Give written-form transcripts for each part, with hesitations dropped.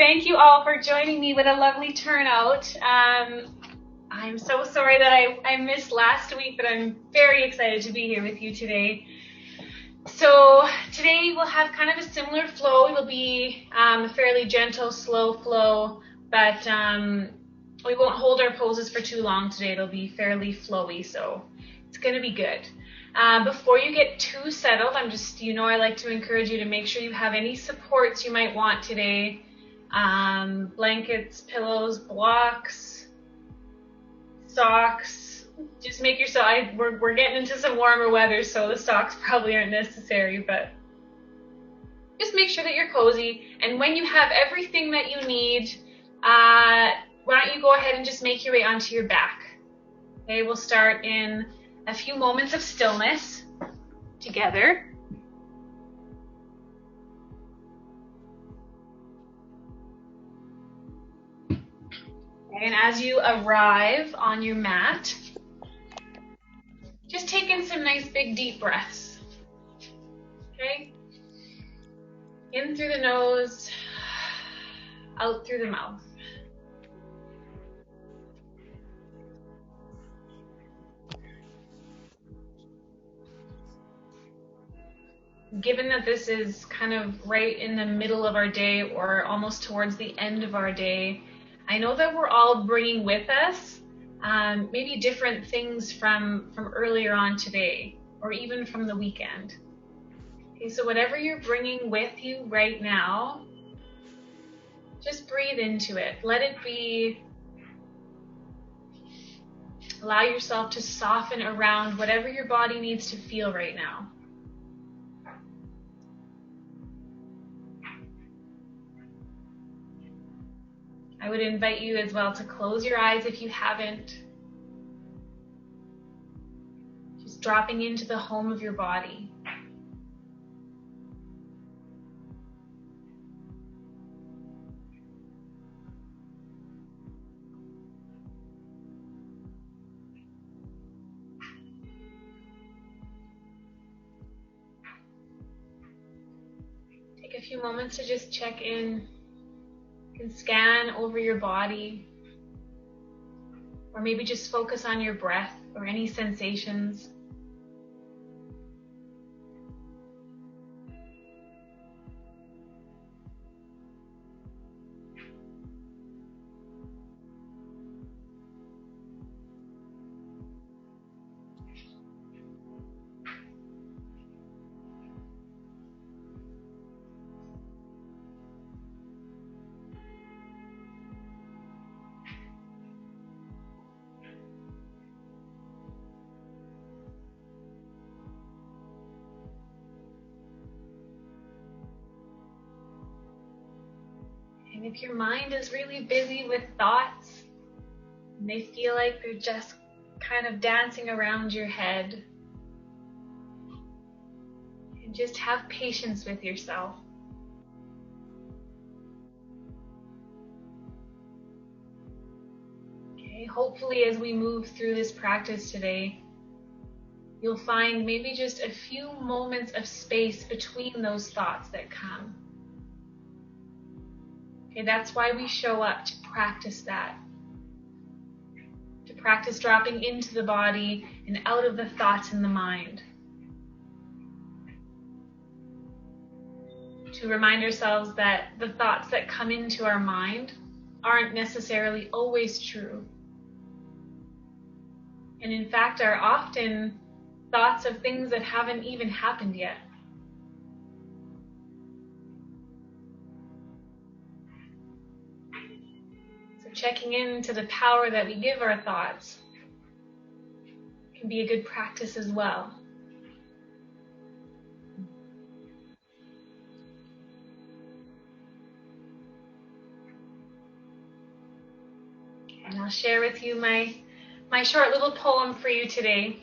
Thank you all for joining me with a lovely turnout. I'm so sorry that I missed last week, but I'm very excited to be here with you today. So today we'll have kind of a similar flow. It'll be a fairly gentle, slow flow, but we won't hold our poses for too long today. It'll be fairly flowy, so it's going to be good. Before you get too settled, I like to encourage you to make sure you have any supports you might want today. Blankets, pillows, blocks, socks. Just make yourself, we're getting into some warmer weather, so the socks probably aren't necessary, but just make sure that you're cozy. And when you have everything that you need, why don't you go ahead and just make your way onto your back. Okay, we'll start in a few moments of stillness together. And as you arrive on your mat, just take in some nice big deep breaths. Okay? In through the nose, out through the mouth. Given that this is kind of right in the middle of our day or almost towards the end of our day, I know that we're all bringing with us maybe different things from earlier on today or even from the weekend. Okay, so whatever you're bringing with you right now, just breathe into it. Let it be. Allow yourself to soften around whatever your body needs to feel right now. I would invite you as well to close your eyes if you haven't. Just dropping into the home of your body. Take a few moments to just check in. You can scan over your body, or maybe just focus on your breath or any sensations. And if your mind is really busy with thoughts, and they feel like they're just kind of dancing around your head, and just have patience with yourself. Okay, hopefully as we move through this practice today, you'll find maybe just a few moments of space between those thoughts that come. Okay, that's why we show up, to practice that. To practice dropping into the body and out of the thoughts in the mind. To remind ourselves that the thoughts that come into our mind aren't necessarily always true. And in fact are often thoughts of things that haven't even happened yet. Checking into the power that we give our thoughts can be a good practice as well. And I'll share with you my short little poem for you today.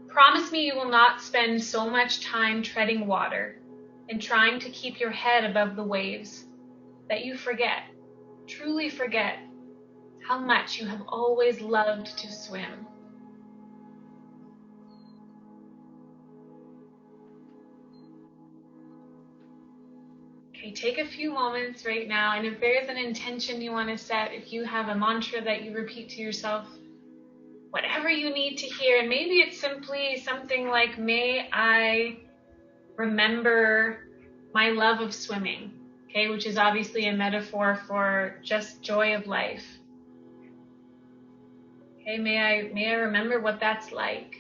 Promise me you will not spend so much time treading water and trying to keep your head above the waves that you forget, truly forget, how much you have always loved to swim. Okay, take a few moments right now, and if there's an intention you want to set, if you have a mantra that you repeat to yourself, whatever you need to hear, and maybe it's simply something like, may I remember my love of swimming, okay, which is obviously a metaphor for just joy of life. Okay, may I remember what that's like.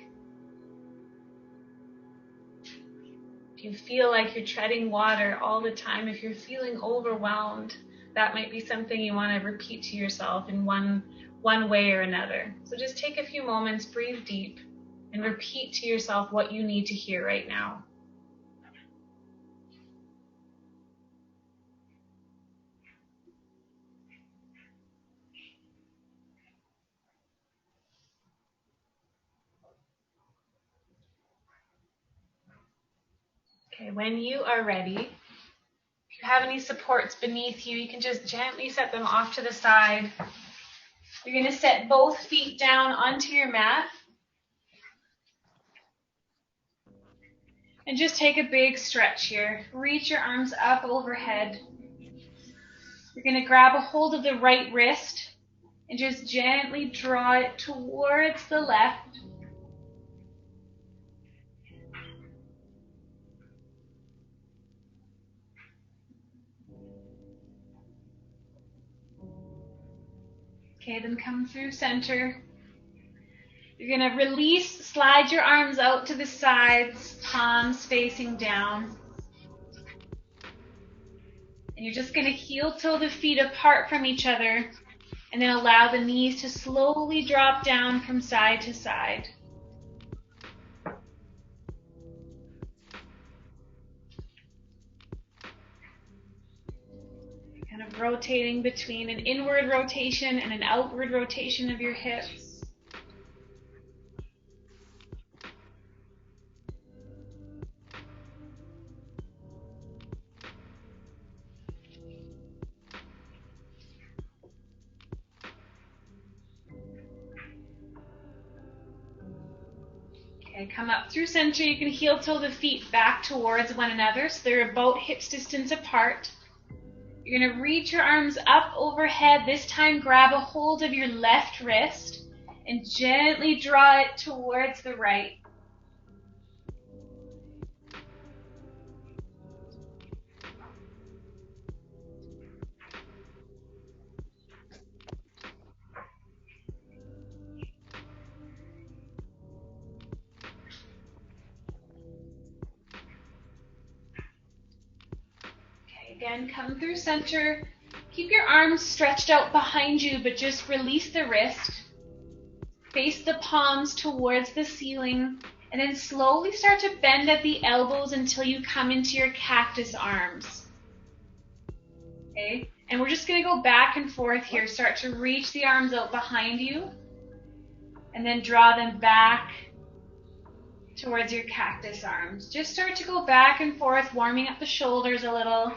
If you feel like you're treading water all the time, if you're feeling overwhelmed, that might be something you want to repeat to yourself in one way or another. So just take a few moments, breathe deep, and repeat to yourself what you need to hear right now. Okay, when you are ready, if you have any supports beneath you, you can just gently set them off to the side. You're going to set both feet down onto your mat. And just take a big stretch here. Reach your arms up overhead. You're going to grab a hold of the right wrist and just gently draw it towards the left. Okay, then come through center. You're going to release, slide your arms out to the sides, palms facing down. And you're just going to heel toe the feet apart from each other, and then allow the knees to slowly drop down from side to side. Kind of rotating between an inward rotation and an outward rotation of your hips. Okay, come up through center. You can heel toe the feet back towards one another so they're about hips distance apart. You're going to reach your arms up overhead. This time grab a hold of your left wrist and gently draw it towards the right. Again, come through center. Keep your arms stretched out behind you, but just release the wrist. Face the palms towards the ceiling, and then slowly start to bend at the elbows until you come into your cactus arms. Okay, and we're just going to go back and forth here. Start to reach the arms out behind you, and then draw them back towards your cactus arms. Just start to go back and forth, warming up the shoulders a little.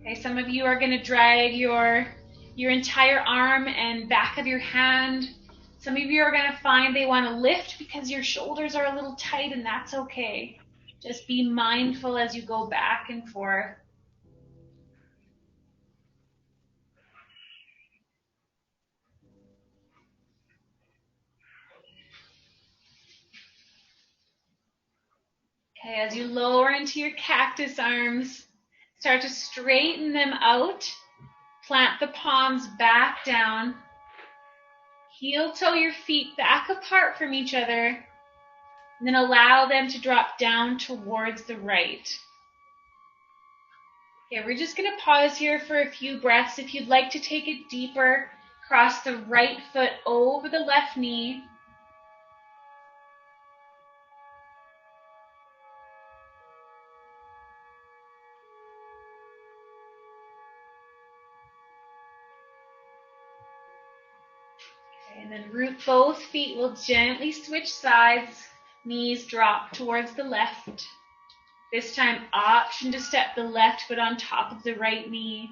Okay, some of you are going to drag your entire arm and back of your hand. Some of you are going to find they want to lift because your shoulders are a little tight, and that's okay. Just be mindful as you go back and forth. Okay, as you lower into your cactus arms, start to straighten them out. Plant the palms back down. Heel toe your feet back apart from each other. And then allow them to drop down towards the right. Okay, we're just going to pause here for a few breaths. If you'd like to take it deeper, cross the right foot over the left knee. And then root both feet. Will gently switch sides. Knees drop towards the left. This time, option to step the left foot on top of the right knee.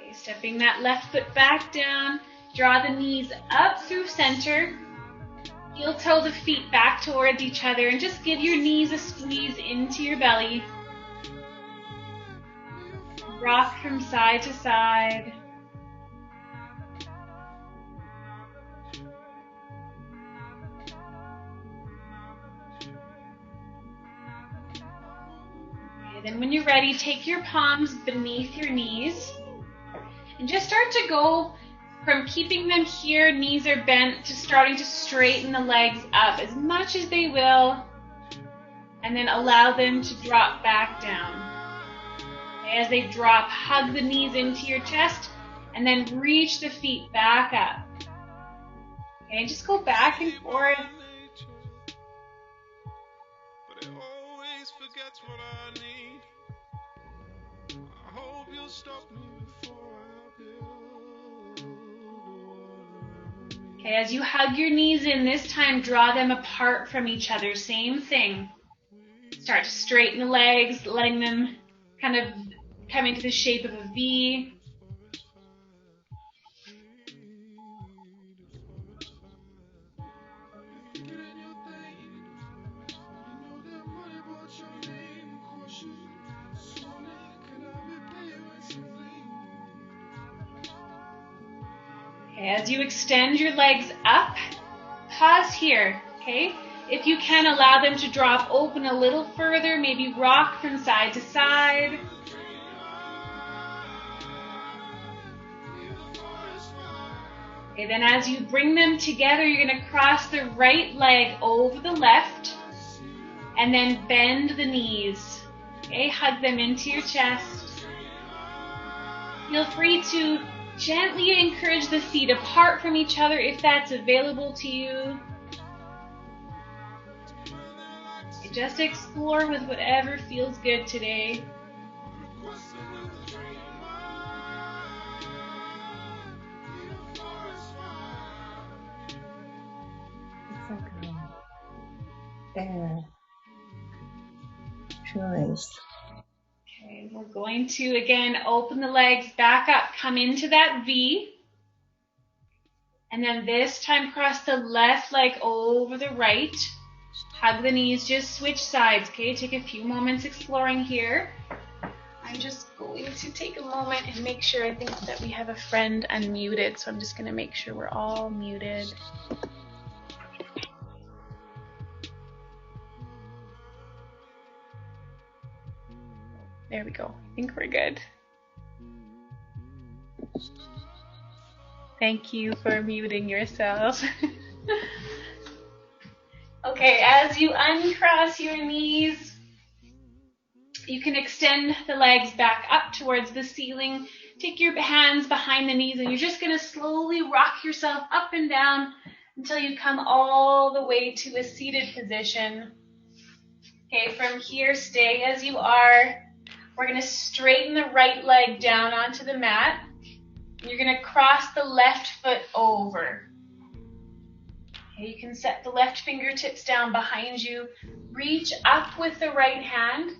Okay, stepping that left foot back down. Draw the knees up through center. Heel toe the feet back towards each other and just give your knees a squeeze into your belly. Rock from side to side. Okay, then when you're ready, take your palms beneath your knees and just start to go from keeping them here, knees are bent, to starting to straighten the legs up as much as they will, and then allow them to drop back down. As they drop, hug the knees into your chest, and then reach the feet back up. Okay, just go back and forth. But it always forgets what I need. I hope you'll stop me before I build. Okay, as you hug your knees in, this time draw them apart from each other. Same thing. Start to straighten the legs, letting them kind of come into the shape of a V. Okay, as you extend your legs up, pause here, okay? If you can, allow them to drop open a little further, maybe rock from side to side. Okay, then as you bring them together, you're going to cross the right leg over the left and then bend the knees. Okay, hug them into your chest. Feel free to gently encourage the feet apart from each other if that's available to you. Just explore with whatever feels good today. It's like air choice. Okay, we're going to again open the legs back up, come into that V, and then this time cross the left leg over the right. Hug the knees, just switch sides, okay? Take a few moments exploring here. I'm just going to take a moment and make sure, I think that we have a friend unmuted, so I'm just going to make sure we're all muted. There we go. I think we're good. Thank you for muting yourself. Okay, as you uncross your knees, you can extend the legs back up towards the ceiling. Take your hands behind the knees and you're just going to slowly rock yourself up and down until you come all the way to a seated position. Okay, from here, stay as you are. We're going to straighten the right leg down onto the mat. You're going to cross the left foot over. Okay, you can set the left fingertips down behind you. Reach up with the right hand.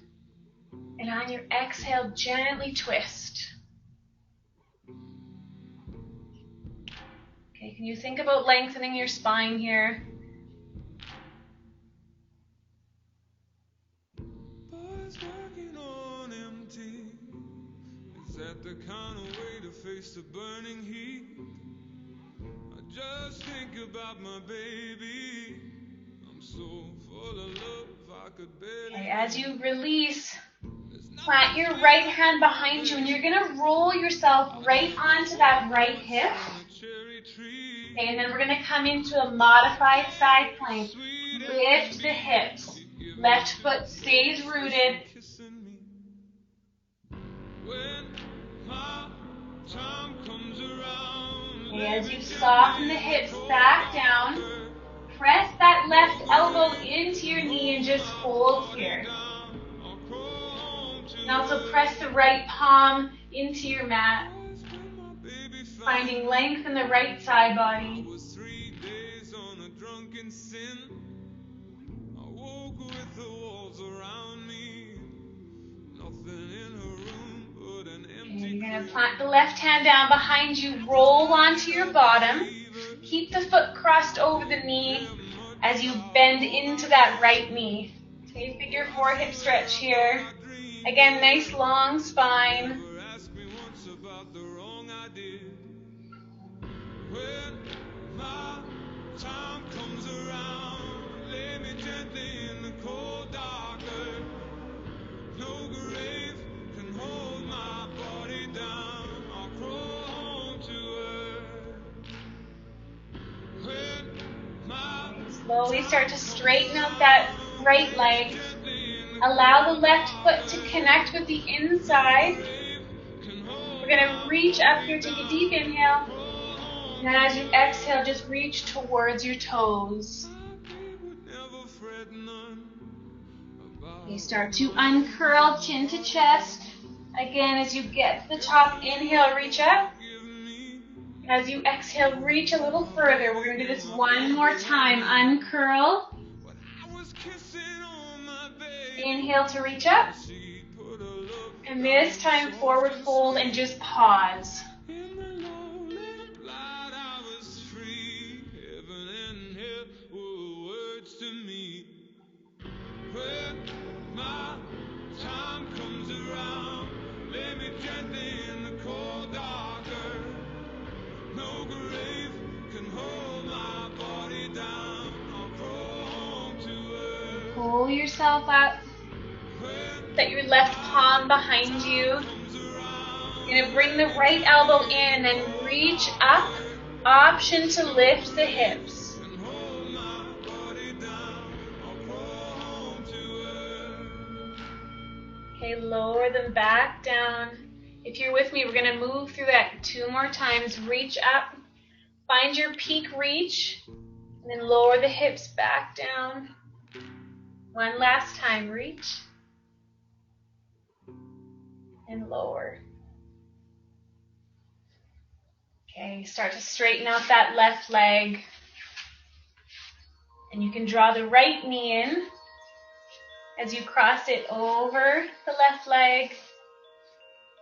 And on your exhale, gently twist. Okay, can you think about lengthening your spine here? Is that the kind of way to face the burning heat? I just think about my baby. I'm so full of love I could barely. Okay, as you release, plant your right hand behind you and you're going to roll yourself right onto that right hip. Okay, and then we're going to come into a modified side plank. Lift the hips. Left foot stays rooted. Okay, as you soften the hips back down, press that left elbow into your knee and just hold here. And also press the right palm into your mat, finding length in the right side body. Okay, you're going You're gonna plant the left hand down behind you, roll onto your bottom. Keep the foot crossed over the knee as you bend into that right knee. Okay, figure 4 hip stretch here. Again, nice long spine. Ask me once about the wrong I did. When my time comes around, lay me gently in the cold dark earth. No grave can hold my body down. I'll crawl home to earth. When my Slowly start to straighten out that right leg. Allow the left foot to connect with the inside. We're going to reach up here, take a deep inhale. And as you exhale, just reach towards your toes. You start to uncurl chin to chest. Again, as you get to the top, inhale, reach up. As you exhale, reach a little further. We're going to do this one more time. Uncurl. Inhale to reach up. And this time, forward fold and just pause. Pull yourself up. Set your left palm behind you. You're going to bring the right elbow in and then reach up. Option to lift the hips. Okay, lower them back down. If you're with me, we're going to move through that 2 more times. Reach up. Find your peak reach. And then lower the hips back down. One last time, reach. And lower. Okay, start to straighten out that left leg. And you can draw the right knee in as you cross it over the left leg.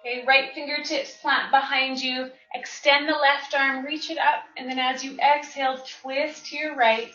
Okay, right fingertips plant behind you. Extend the left arm, reach it up, and then as you exhale, twist to your right.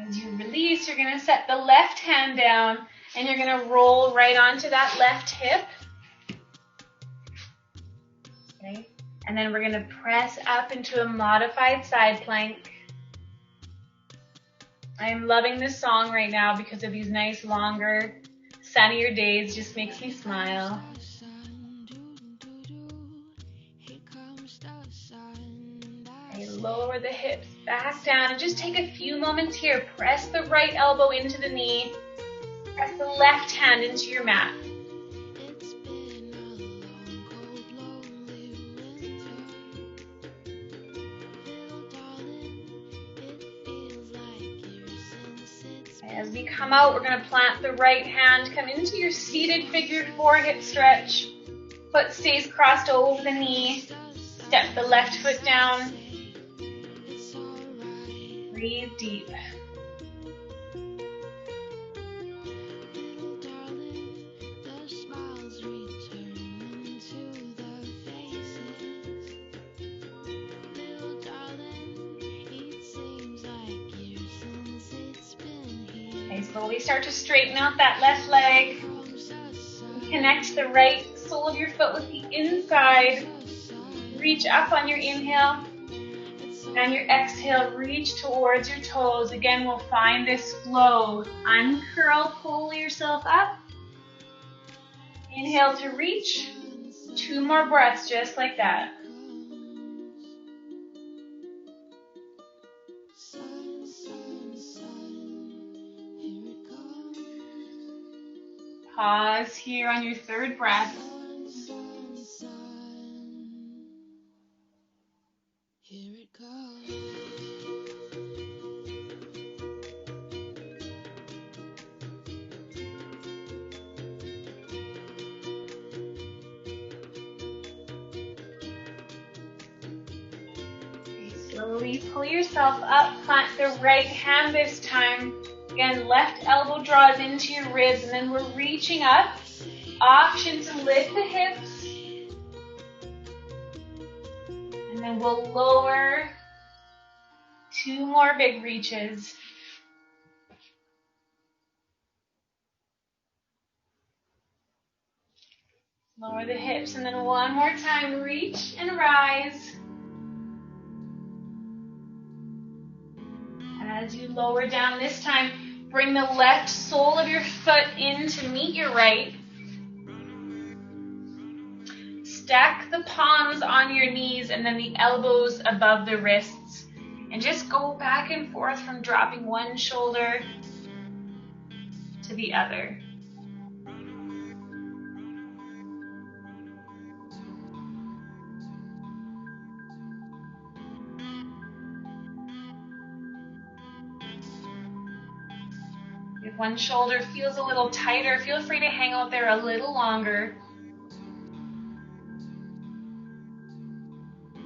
As you release, you're going to set the left hand down and you're going to roll right onto that left hip. Okay. And then we're going to press up into a modified side plank. I'm loving this song right now because of these nice longer, sunnier days. Just makes me smile. Lower the hips back down and just take a few moments here. Press the right elbow into the knee. Press the left hand into your mat. As we come out, we're going to plant the right hand. Come into your seated figure 4 hip stretch. Foot stays crossed over the knee. Step the left foot down. Breathe deep. Okay, slowly start to straighten out that left leg. Connect the right sole of your foot with the inside. Reach up on your inhale. And your exhale, reach towards your toes. Again, we'll find this flow. Uncurl, pull yourself up. Inhale to reach. 2 more breaths, just like that. Pause here on your 3rd breath. Slowly pull yourself up, plant the right hand this time. Again, left elbow draws into your ribs, and then we're reaching up. Option to lift the hips. And then we'll lower. 2 more big reaches. Lower the hips, and then one more time, reach and rise. As you lower down this time, bring the left sole of your foot in to meet your right. Stack the palms on your knees and then the elbows above the wrists. And just go back and forth from dropping one shoulder to the other. If one shoulder feels a little tighter, feel free to hang out there a little longer.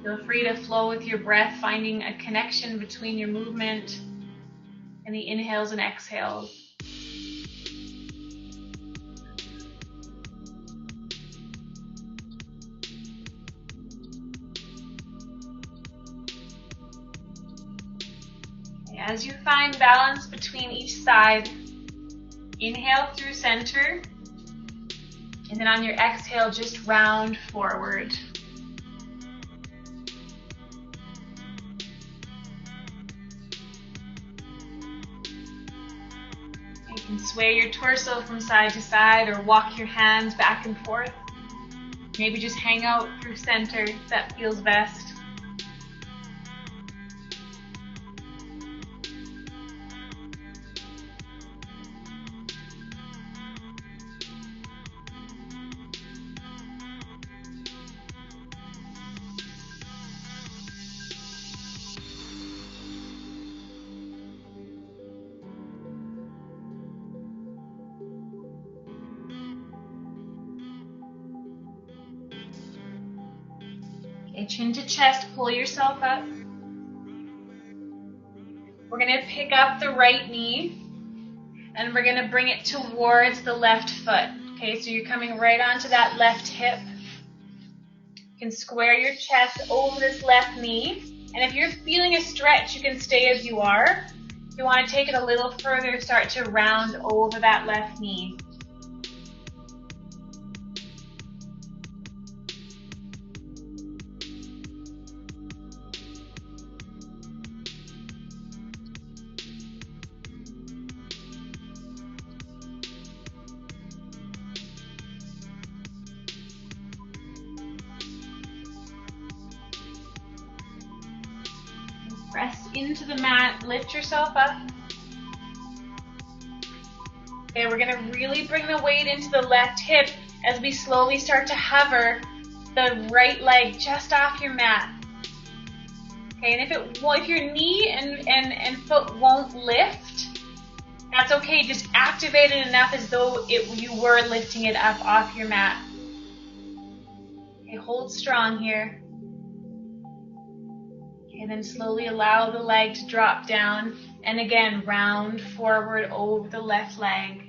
Feel free to flow with your breath, finding a connection between your movement and the inhales and exhales. As you find balance between each side, inhale through center, and then on your exhale, just round forward. You can sway your torso from side to side or walk your hands back and forth. Maybe just hang out through center if that feels best. Okay, chin to chest, pull yourself up. We're going to pick up the right knee and we're going to bring it towards the left foot. Okay, so you're coming right onto that left hip. You can square your chest over this left knee. And if you're feeling a stretch, you can stay as you are. If you want to take it a little further, start to round over that left knee. Press into the mat, lift yourself up. Okay, we're gonna really bring the weight into the left hip as we slowly start to hover the right leg just off your mat. Okay, and if your knee and foot won't lift, that's okay. Just activate it enough as though you were lifting it up off your mat. Okay, hold strong here. And then slowly allow the leg to drop down. And again, round forward over the left leg.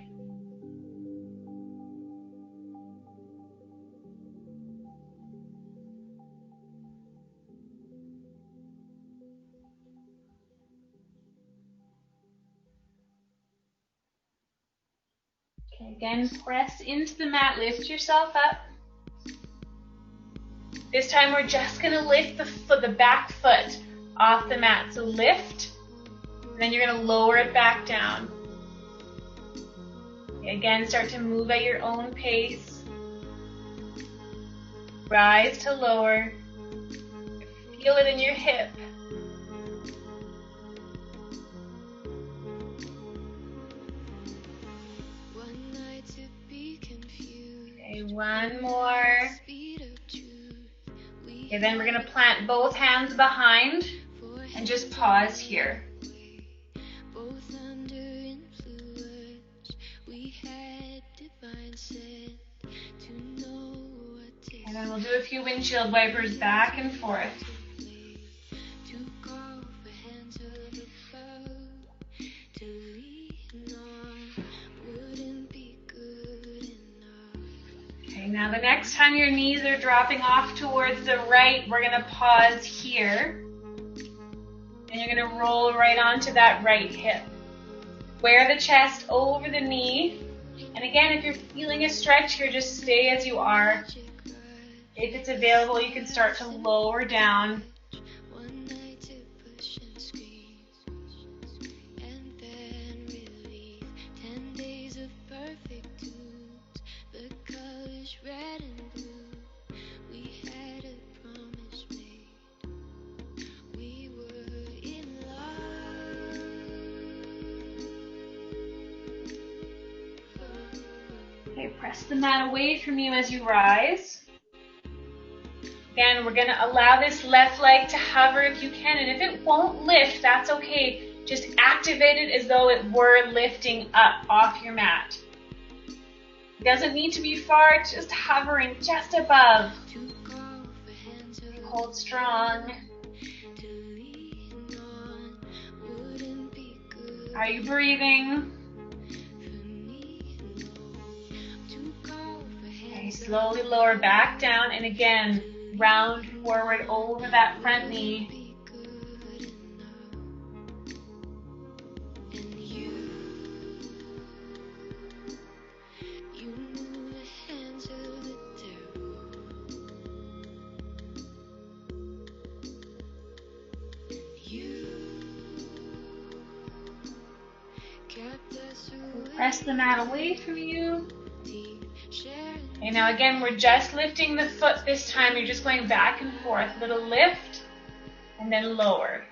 Okay, again, press into the mat, lift yourself up. This time we're just going to lift the back foot off the mat. So lift, and then you're going to lower it back down. Okay, again, start to move at your own pace. Rise to lower. Feel it in your hip. Okay, one more. Okay, then we're going to plant both hands behind and just pause here. And then we'll do a few windshield wipers back and forth. next time your knees are dropping off towards the right, we're gonna pause here. And you're gonna roll right onto that right hip. Square the chest over the knee. And again, if you're feeling a stretch here, just stay as you are. If it's available, you can start to lower down. Okay, press the mat away from you as you rise. Again, we're going to allow this left leg to hover if you can, and if it won't lift, that's okay. Just activate it as though it were lifting up off your mat. It doesn't need to be far, just hovering just above. Hold strong. Are you breathing? Okay, slowly lower back down, and again, round forward over that front knee. Press the mat away from you. Okay, now again, we're just lifting the foot this time. You're just going back and forth. Little lift and then lower.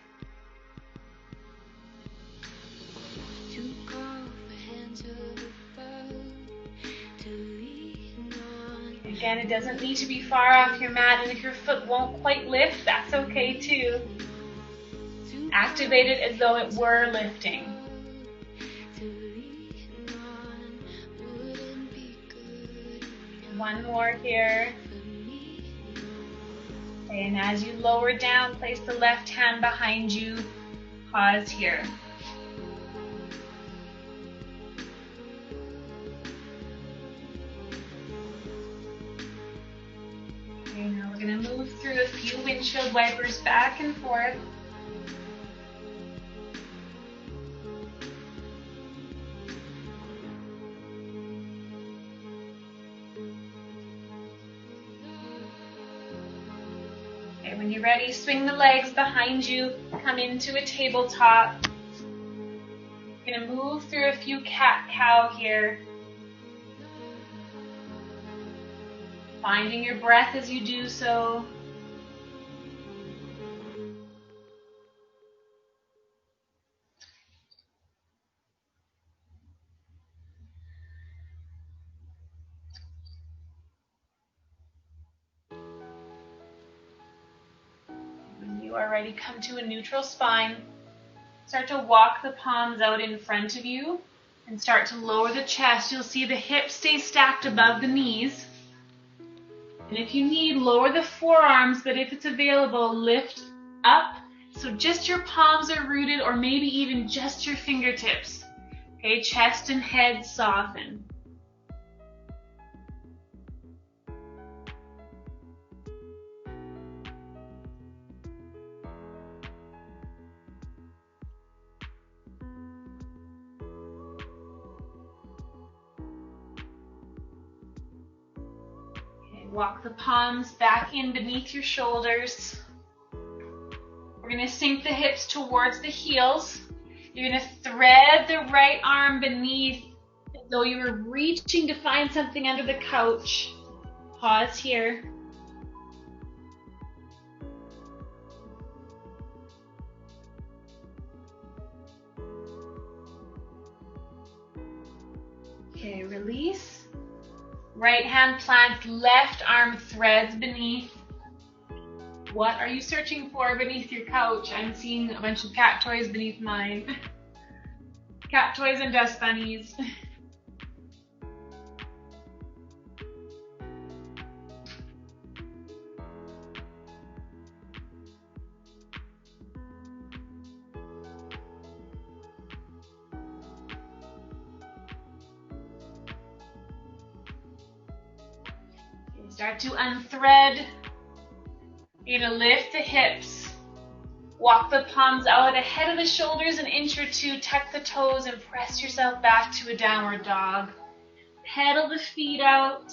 Again, it doesn't need to be far off your mat, and if your foot won't quite lift, that's okay too. Activate it as though it were lifting. One more here. Okay, and as you lower down, place the left hand behind you. Pause here. Okay, now we're going to move through a few windshield wipers back and forth. When you're ready, swing the legs behind you, come into a tabletop. You're going to move through a few cat-cow here. Finding your breath as you do so. You are ready, come to a neutral spine. Start to walk the palms out in front of you and start to lower the chest. You'll see the hips stay stacked above the knees. And if you need, lower the forearms, but if it's available, lift up. So just your palms are rooted, or maybe even just your fingertips. Okay, chest and head soften. Walk the palms back in beneath your shoulders. We're going to sink the hips towards the heels. You're going to thread the right arm beneath as though you were reaching to find something under the couch. Pause here. Okay, release. Right hand plants, left arm threads beneath. What are you searching for beneath your couch? I'm seeing a bunch of cat toys beneath mine. Cat toys and dust bunnies. Start to unthread. You're going to lift the hips. Walk the palms out ahead of the shoulders an inch or two. Tuck the toes and press yourself back to a downward dog. Pedal the feet out.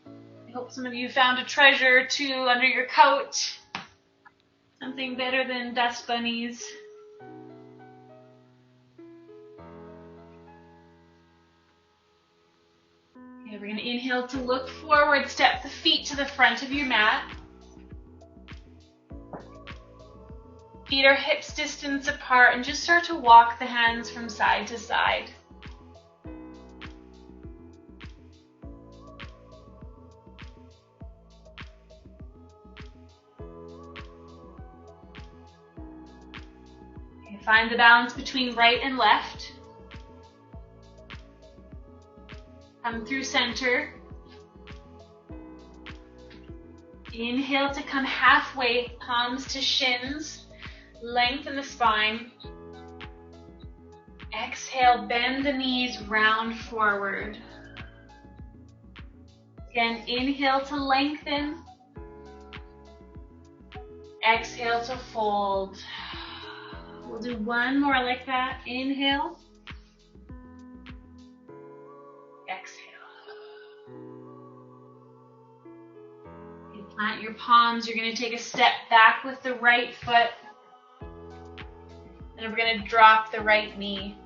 I hope some of you found a treasure or two under your couch. Something better than dust bunnies. Okay, we're going to inhale to look forward. Step the feet to the front of your mat. Feet are hips distance apart and just start to walk the hands from side to side. Okay, find the balance between right and left. Come through center. Inhale to come halfway, palms to shins. Lengthen the spine. Exhale, bend the knees, round forward. Again, inhale to lengthen. Exhale to fold. We'll do one more like that. Inhale. Exhale. You plant your palms. You're going to take a step back with the right foot. And we're going to drop the right knee.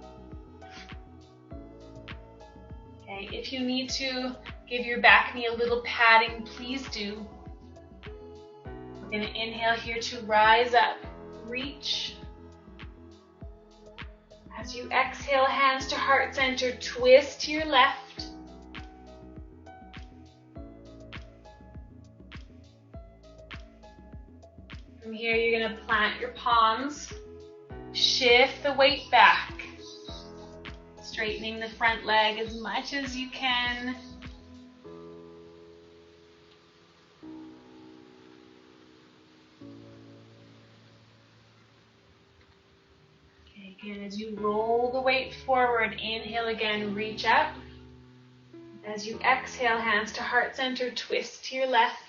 Okay, if you need to give your back knee a little padding, please do. We're going to inhale here to rise up, reach. As you exhale, hands to heart center, twist to your left. From here, you're going to plant your palms. Shift the weight back, straightening the front leg as much as you can. Okay, again, as you roll the weight forward, inhale again, reach up. As you exhale, hands to heart center, twist to your left.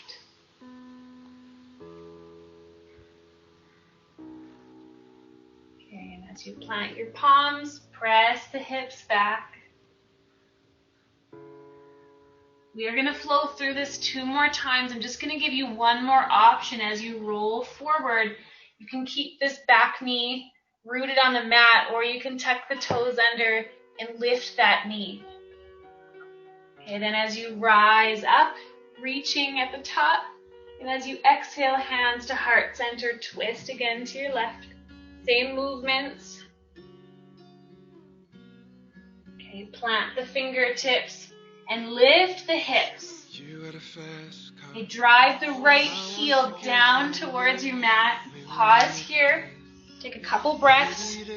As you plant your palms, press the hips back. We are going to flow through this 2 more times. I'm just going to give you one more option as you roll forward. You can keep this back knee rooted on the mat, or you can tuck the toes under and lift that knee. Okay, then as you rise up, reaching at the top, and as you exhale, hands to heart center, twist again to your left. Same movements. Okay, plant the fingertips and lift the hips. Okay, drive the right heel down towards your mat. Pause here. Take a couple breaths. Okay,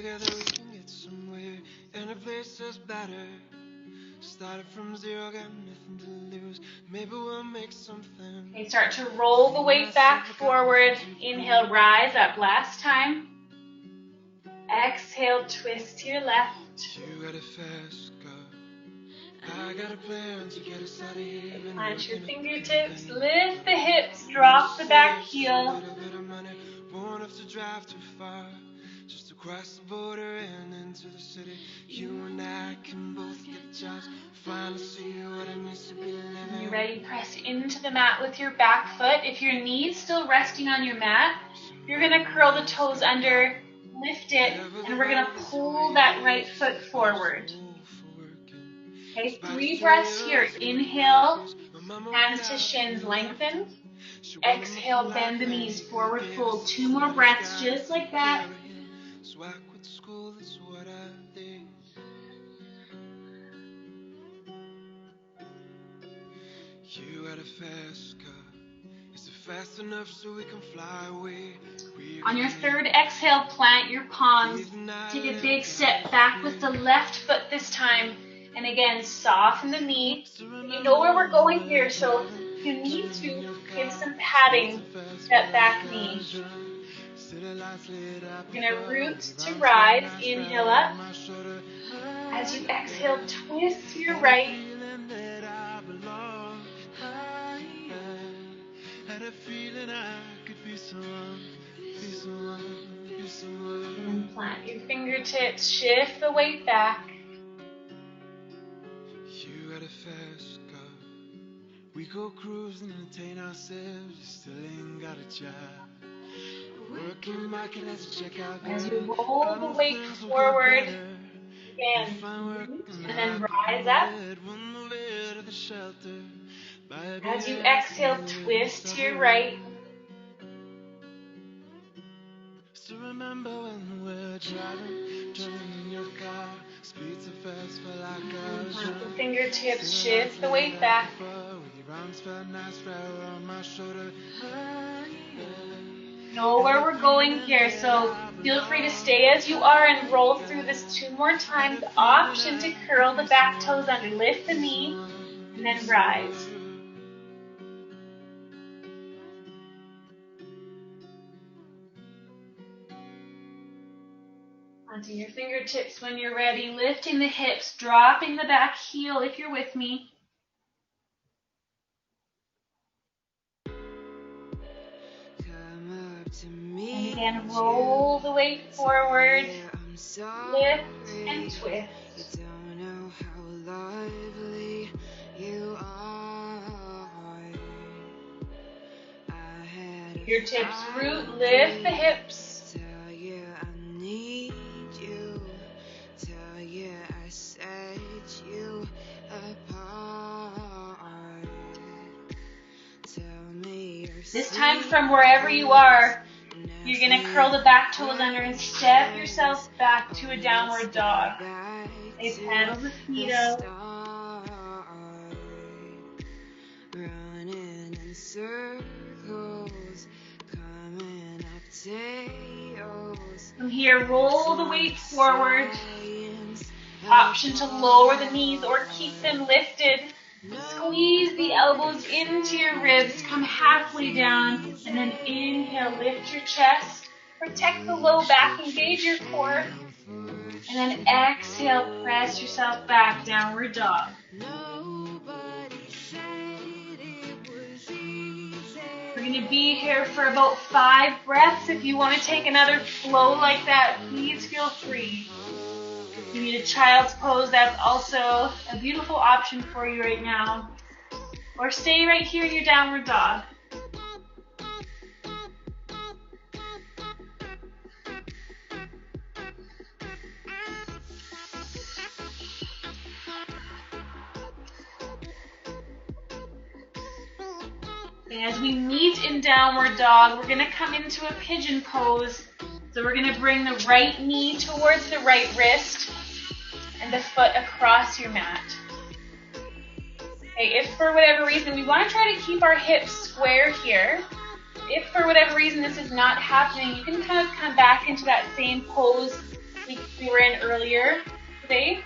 start to roll the weight back forward. Inhale, rise up. Last time. Exhale, twist to your left. Plant your fingertips, lift the hips, drop the back heel. Just across the border and into the city, you and I can both get jobs. Finally see what it means to be living. You're ready, press into the mat with your back foot. If your knee's still resting on your mat, you're gonna curl the toes under, lift it, and we're gonna pull that right foot forward. Okay, 3 breaths here. Inhale, hands to shins, lengthen. Exhale, bend the knees, forward fold. 2 more breaths, just like that. You had a fast car. Is it fast enough so we can fly away? On your 3rd exhale, plant your palms. Take a big step back with the left foot this time. And again, soften the knee. You know where we're going here, so if you need to, give some padding to that back knee. You're going to root to rise. Inhale up. As you exhale, twist to your right. had a feeling I could be someone, be someone, be someone. And plant your fingertips, shift the weight back. You got a fast car. We go cruising and entertain ourselves. You still ain't got a job. Working market as a checkout. As you roll the weight forward, again, and then rise up. As you exhale, twist to your right. Still remember when we're driving in your car. Speed so fast, felt like I was Plant the fingertips, shift the weight back. Know where we're going here, so feel free to stay as you are and roll through this 2 more times. Option to curl the back toes under, lift the knee, and then rise. Onto your fingertips when you're ready, lifting the hips, dropping the back heel if you're with me. And again, roll the weight forward, lift and twist. Your tips root, lift the hips. This time from wherever you are, you're going to curl the back toes under and step yourself back to a downward dog. They pedal the feet out. Running in circles, coming up tails. From here, roll the weight forward. Option to lower the knees or keep them lifted. Squeeze the elbows into your ribs, come halfway down, and then inhale, lift your chest, protect the low back, engage your core, and then exhale, press yourself back, downward dog. We're going to be here for about 5 breaths. If you want to take another flow like that, please feel free. If you need a child's pose, that's also a beautiful option for you right now. Or stay right here in your downward dog. And as we meet in downward dog, we're going to come into a pigeon pose. So we're going to bring the right knee towards the right wrist and the foot across your mat. Okay, if for whatever reason, we want to try to keep our hips square here. If for whatever reason this is not happening, you can kind of come back into that same pose we were in earlier today.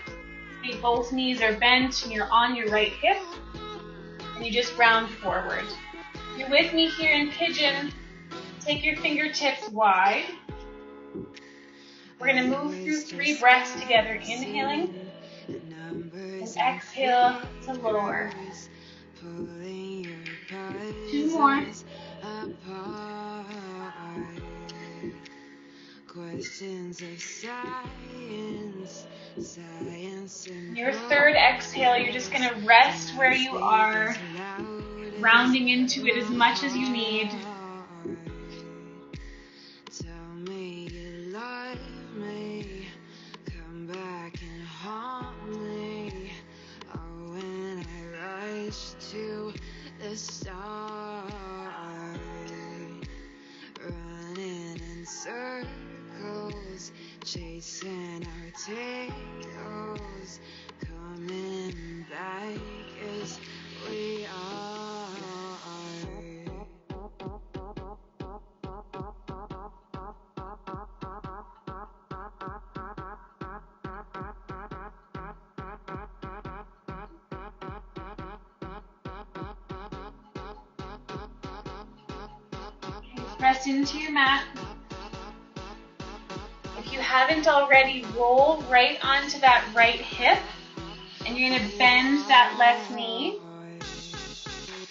Okay, both knees are bent and you're on your right hip. And you just round forward. If you're with me here in pigeon, take your fingertips wide. We're going to move through 3 breaths together, inhaling, and exhale to lower. 2 more. Your 3rd exhale, you're just going to rest where you are, rounding into it as much as you need. Running in circles, chasing our tails, coming back as we are. Press into your mat. If you haven't already, roll right onto that right hip, and you're going to bend that left knee.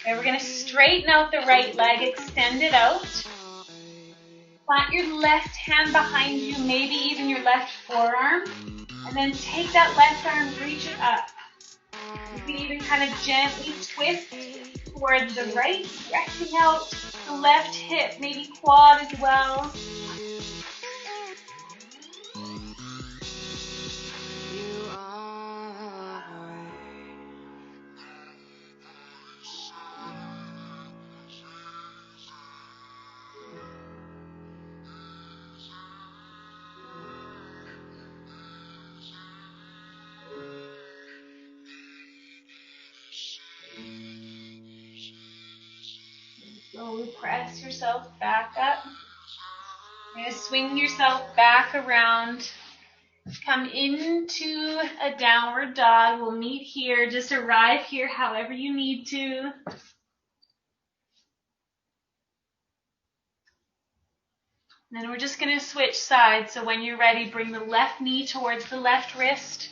Okay, we're going to straighten out the right leg, extend it out. Plant your left hand behind you, maybe even your left forearm. And then take that left arm, reach it up. You can even kind of gently twist towards the right, stretching out the left hip, maybe quad as well. Slowly press yourself back up. You're going to swing yourself back around. Come into a downward dog. We'll meet here. Just arrive here however you need to. And then we're just going to switch sides. So when you're ready, bring the left knee towards the left wrist,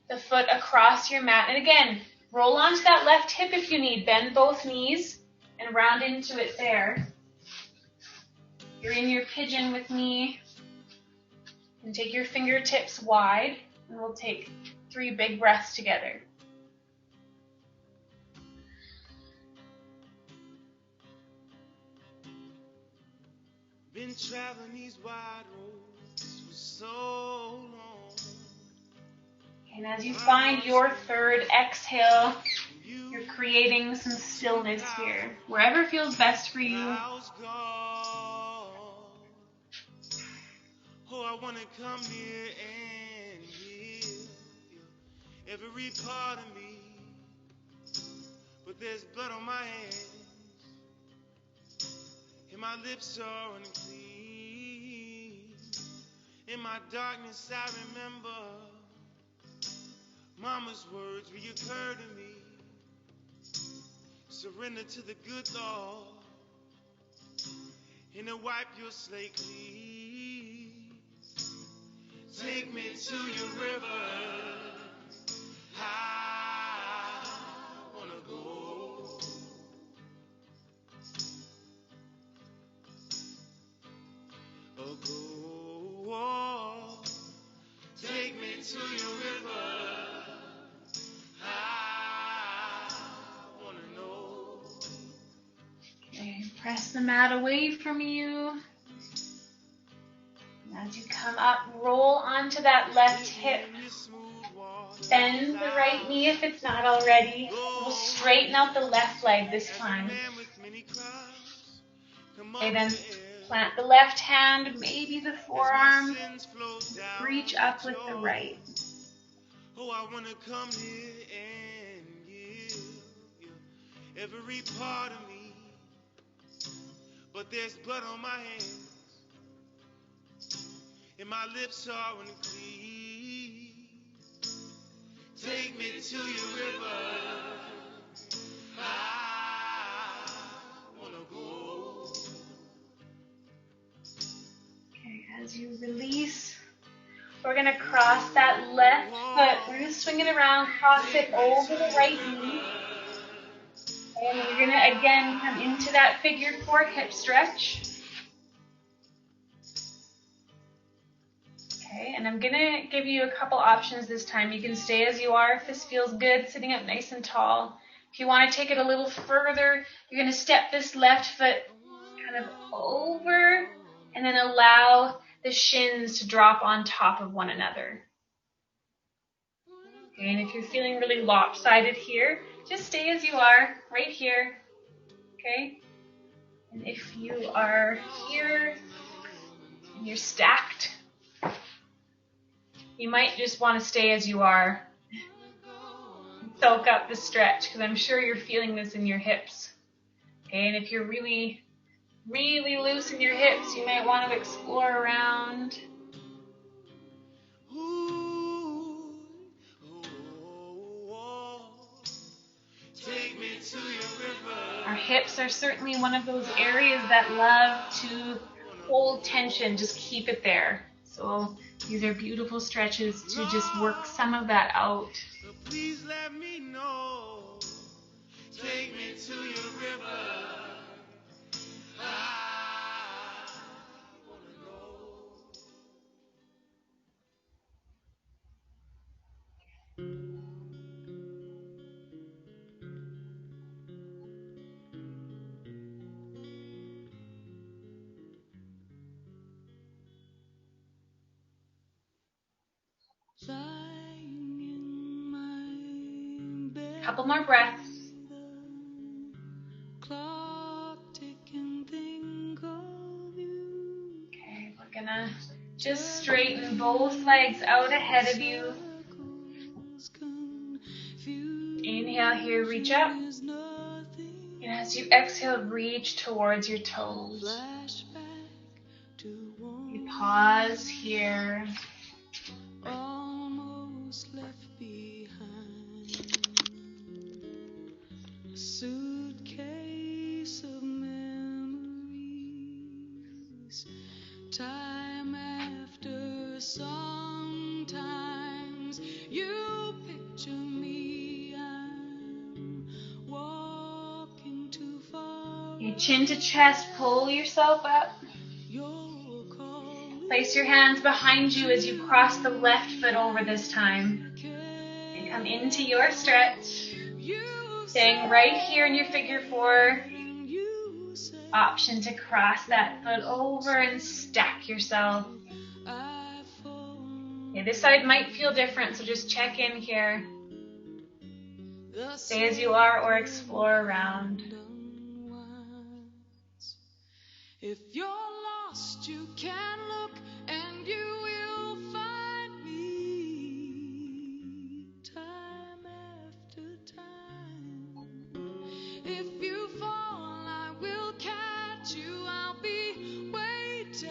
the foot across your mat. And again, roll onto that left hip if you need. Bend both knees and round into it there. You're in your pigeon with me. And take your fingertips wide, and we'll take 3 big breaths together. Been traveling these wide roads for so long. And as you find your third exhale, you're creating some stillness here, wherever feels best for you. Oh, I want to come near and heal every part of me, but there's blood on my hands, and my lips are unclean. In my darkness I remember Mama's words reoccur to me. Surrender to the good Lord, and to wipe your slate clean. Take me to your river. I wanna go. Go. Take me to your river. I wanna know. Okay, press the mat away from you. As you come up, roll onto that left hip. Bend the right knee if it's not already. We'll straighten out the left leg this time. Okay, then plant the left hand, maybe the forearm. Reach up with the right. Oh, I want to come here and give you every part of me, but there's blood on my hands, and my lips are unclean. Take me to your river. I wanna go. Okay, as you release, we're gonna cross that left foot. We're gonna swing it around, cross it over the right knee. And we're gonna again come into that figure 4 hip stretch. Okay, and I'm gonna give you a couple options this time. You can stay as you are if this feels good, sitting up nice and tall. If you want to take it a little further, you're gonna step this left foot kind of over and then allow the shins to drop on top of one another. Okay, and if you're feeling really lopsided here, just stay as you are, right here. Okay? And if you are here and you're stacked, you might just want to stay as you are. Soak up the stretch, because I'm sure you're feeling this in your hips. Okay, and if you're really, really loose in your hips, you might want to explore around. Take me to your river. Our hips are certainly one of those areas that love to hold tension, just keep it there. So these are beautiful stretches to just work some of that out. Please let me know. take me to your river. I wanna go. Lying in my bed, Couple more breaths. clock ticking, think of you. Okay, we're gonna just straighten both legs out ahead of you. Inhale here, reach up. And as you exhale, reach towards your toes. You pause here. Almost left behind a suitcase of memories. Time after sometimes you picture me. I'm walking too far. Your chin to chest, pull yourself up. Place your hands behind you as you cross the left foot over this time. And come into your stretch. Staying right here in your figure four. Option to cross that foot over and stack yourself. Okay, this side might feel different, so just check in here. Stay as you are or explore around. If you're lost, you can look and you will find me time after time. If you fall, I will catch you. I'll be waiting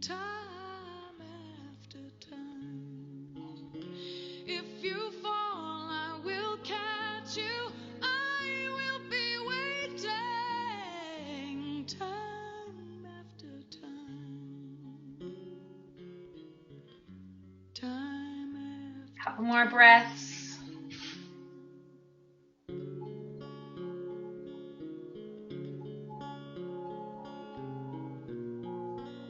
time after time. If you fall, I will catch you. I will be waiting time after time. Time after Couple more breaths.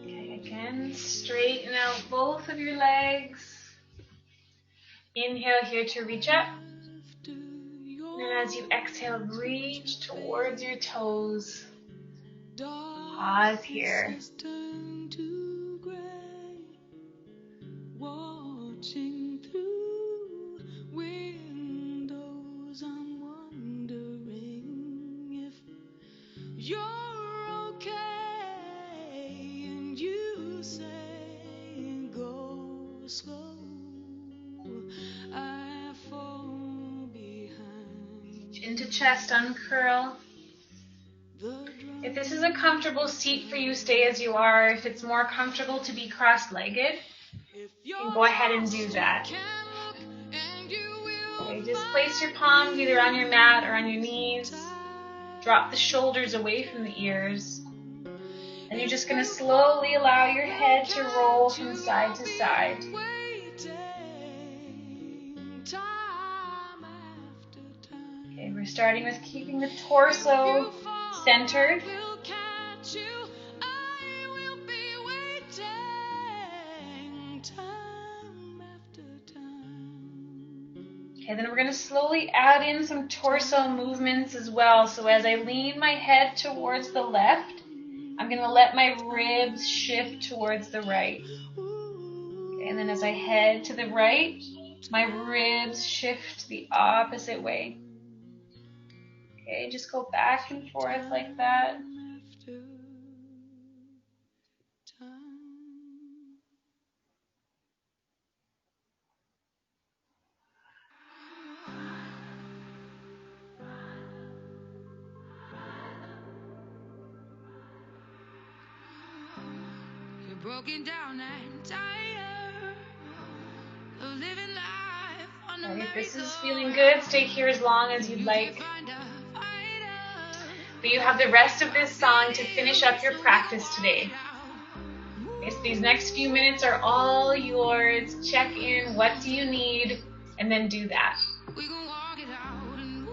Okay, again, straighten out both of your legs. Inhale here to reach up. And as you exhale, reach towards your toes. Pause here. turn to gray, watching through windows. I'm wondering if you're okay, and you say go slow. I fall behind. Chin to chest, uncurl. If this is a comfortable seat for you, stay as you are. If it's more comfortable to be cross-legged, you can go ahead and do that. Okay, just place your palms either on your mat or on your knees. Drop the shoulders away from the ears. And you're just going to slowly allow your head to roll from side to side. Okay, we're starting with keeping the torso centered. Okay, then we're going to slowly add in some torso movements as well. So as I lean my head towards the left, I'm going to let my ribs shift towards the right. Okay, and then as I head to the right, my ribs shift the opposite way. Okay, just go back and forth like that. You're broken down and tired of living life on the If this is merry-go-round. feeling good, stay here as long as you'd like. But you have the rest of this song to finish up your practice today. Okay, so these next few minutes are all yours. Check in, what do you need, and then do that. We gon' walk it out and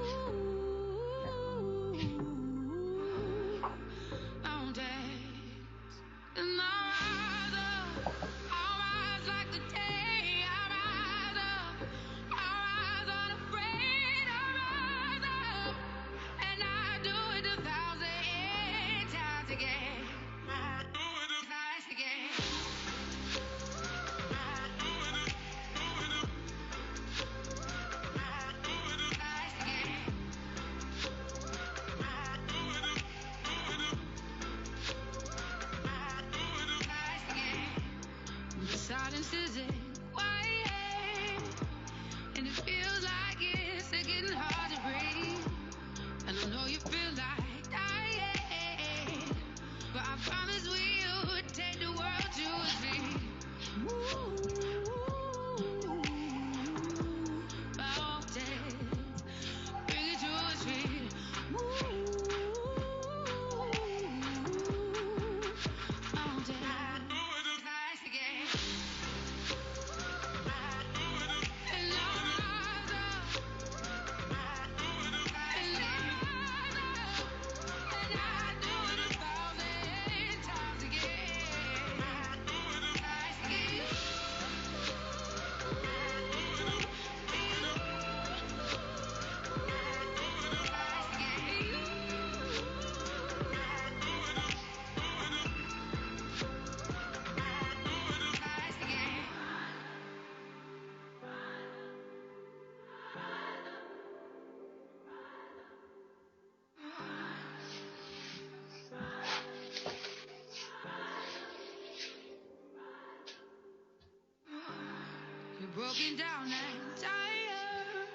You're broken down and tired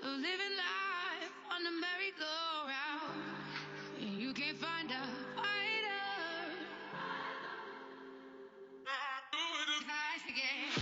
of living life on the merry-go-round. And you can't find a fighter. Guys again.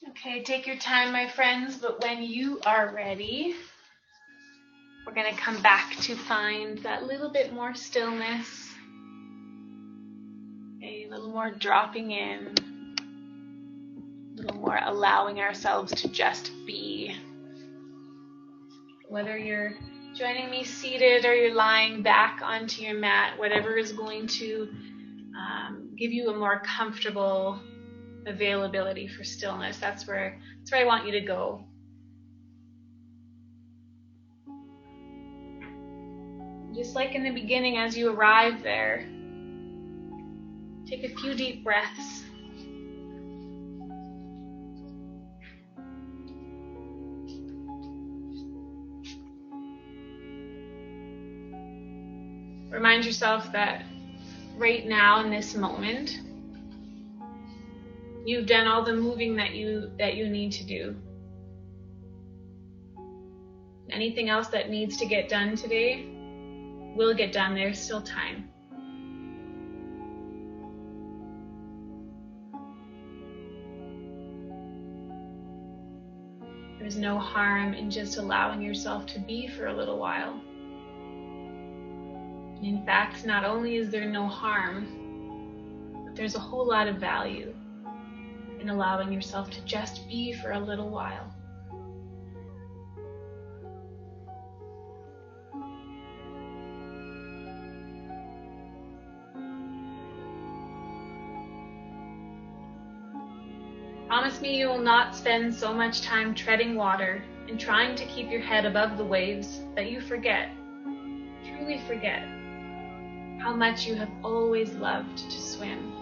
Okay, take your time, my friends, but when you are ready, we're going to come back to find that little bit more stillness, a little more dropping in, a little more allowing ourselves to just be. Whether you're joining me seated or you're lying back onto your mat, whatever is going to give you a more comfortable availability for stillness, that's where I want you to go. Just like in the beginning, as you arrive there, take a few deep breaths. Remind yourself that right now in this moment, you've done all the moving that you need to do. Anything else that needs to get done today will get done. There's still time. There's no harm in just allowing yourself to be for a little while. In fact, not only is there no harm, but there's a whole lot of value in allowing yourself to just be for a little while. Promise me you will not spend so much time treading water and trying to keep your head above the waves that you forget, truly forget, how much you have always loved to swim.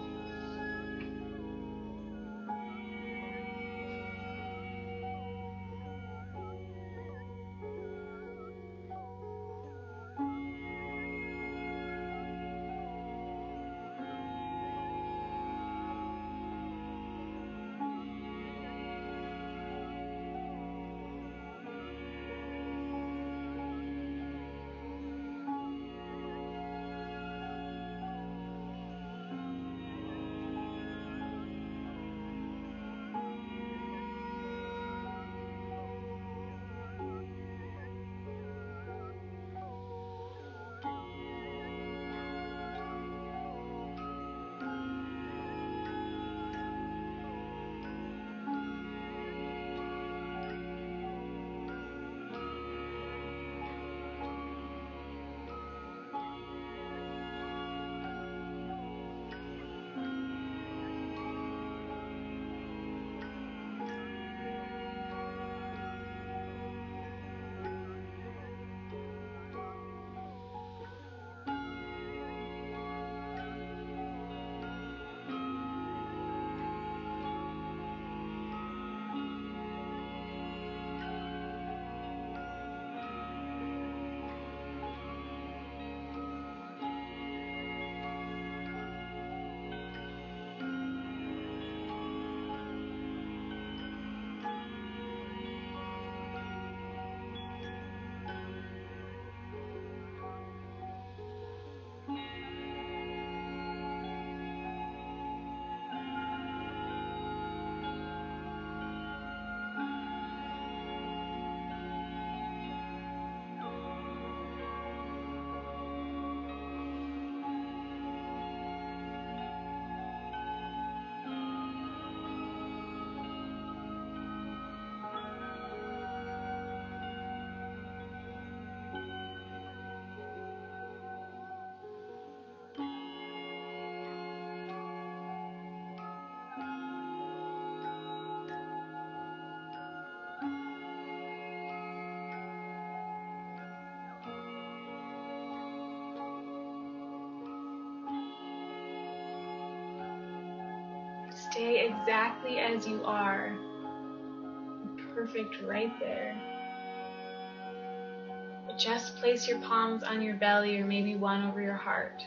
Stay exactly as you are. Perfect right there. Just place your palms on your belly or maybe one over your heart.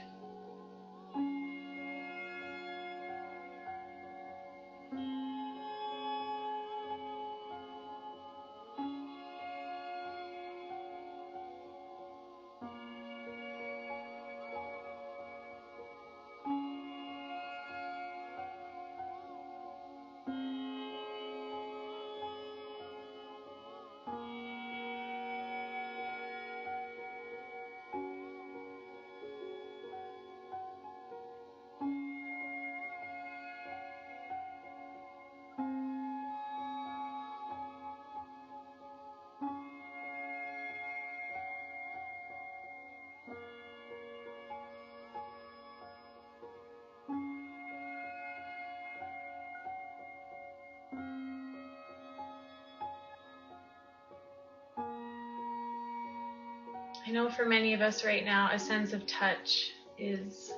I know for many of us right now, a sense of touch is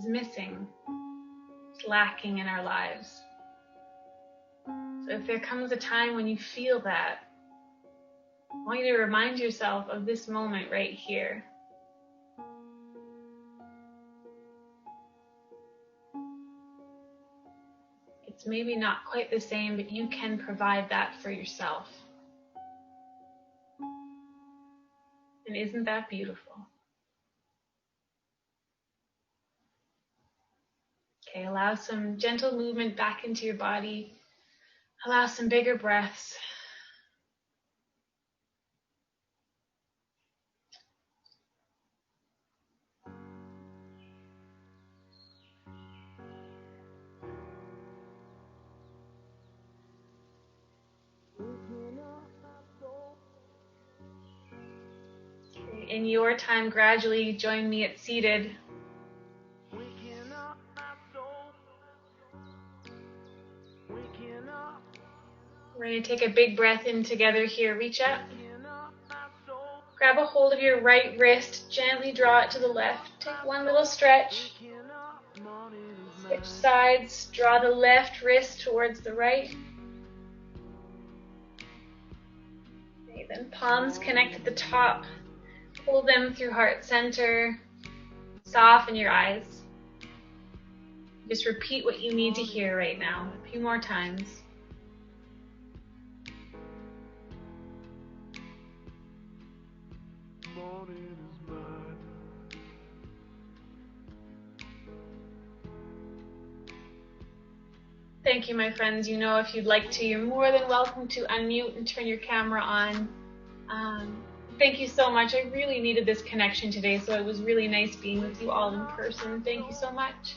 missing. It's lacking in our lives. So if there comes a time when you feel that, I want you to remind yourself of this moment right here. It's maybe not quite the same, but you can provide that for yourself. And isn't that beautiful? Okay, allow some gentle movement back into your body. Allow some bigger breaths. Okay, in your time, gradually join me at seated. We're going to take a big breath in together here. Reach up. Grab a hold of your right wrist. Gently draw it to the left. Take one little stretch. Switch sides. Draw the left wrist towards the right. Okay, then palms connect at the top. Pull them through heart center. Soften your eyes. Just repeat what you need to hear right now. A few more times. Thank you, my friends. You know, if you'd like to, you're more than welcome to unmute and turn your camera on. Thank you so much. I really needed this connection today, so it was really nice being with you all in person. Thank you so much.